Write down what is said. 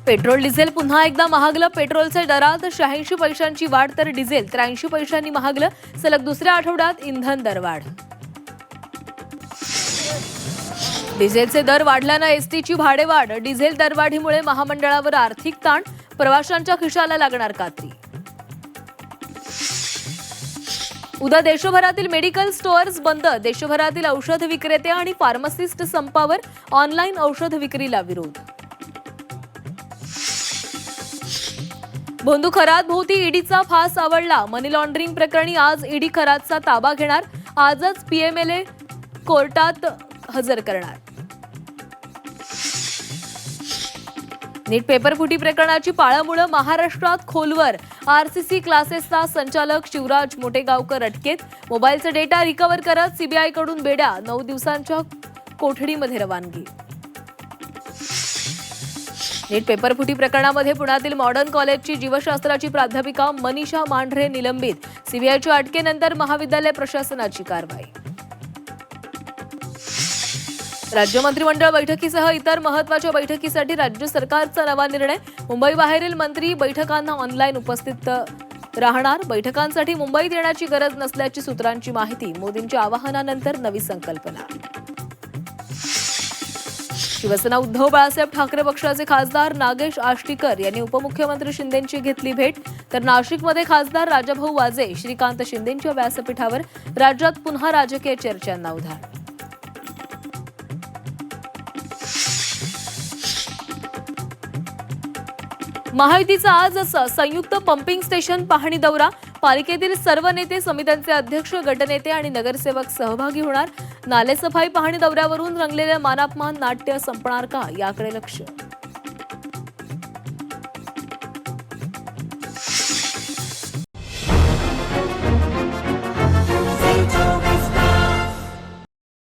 Petrol diesel पुन्हा एकदा महागलं. पेट्रोलचे दरात 86 पैशांची वाढ तर डिझेल 83 पैशांनी महागलं. सलग दुसऱ्या आठवड्यात इंधन दरवाढ. डिझेलचे दर वाढल्यानं एसटीची भाडेवाढ. डिझेल दरवाढीमुळे महामंडळावर आर्थिक ताण. प्रवाशांच्या खिशाला लागणार कात्री. उद्या देशभरातील मेडिकल स्टोअर्स बंद. देशभरातील औषध विक्रेते आणि फार्मासिस्ट संपावर. ऑनलाईन औषध विक्रीला विरोध. भोंदू खरात भोवती ईडीचा फास आवळला. मनी लॉन्ड्रिंग प्रकरणी आज ईडी खरातचा ताबा घेणार. आजच पीएमएलए कोर्टात हजर करणार. नीट पेपरफुटी प्रकरणाची पाळंमुळं महाराष्ट्रात खोलवर. आरसीसी क्लासेसचा संचालक शिवराज मोटेगावकर अटकेत. मोबाईलचा डेटा रिकव्हर करत सीबीआयकडून बेड्या. 9 दिवसांच्या कोठडीमध्ये रवानगी. नीट पेपरफुटी प्रकरणामध्ये पुण्यातील मॉडर्न कॉलेजची जीवशास्त्राची प्राध्यापिका मनीषा मांढरे निलंबित. सीबीआयच्या अटकेनंतर महाविद्यालय प्रशासनाची कारवाई. राज्य मंत्रिमंडळ बैठकीसह इतर महत्त्वाच्या बैठकीसाठी राज्य सरकारचा नवा निर्णय. मुंबईबाहेरील मंत्री बैठकांना ऑनलाईन उपस्थित राहणार. बैठकांसाठी मुंबईत येण्याची गरज नसल्याची सूत्रांची माहिती. मोदींच्या आवाहनानंतर नवी संकल्पना. शिवसेना उद्धव बाळासाहेब ठाकरे पक्षाचे खासदार नागेश आष्टीकर यांनी उपमुख्यमंत्री शिंदेंची घेतली भेट. तर नाशिकमध्ये खासदार राजाभाऊ वाजे श्रीकांत शिंदेंच्या व्यासपीठावर. राज्यात पुन्हा राजकीय चर्चांना उधाण. महायुतीचा आज संयुक्त पंपिंग स्टेशन पाहणी दौरा. पालिकेतील सर्व नेते, समित्यांचे अध्यक्ष, गटनेते आणि नगरसेवक सहभागी होणार. नालेसफाई पाहणी दौऱ्यावरून रंगलेले मानापमान नाट्य संपणार का, याकडे लक्ष.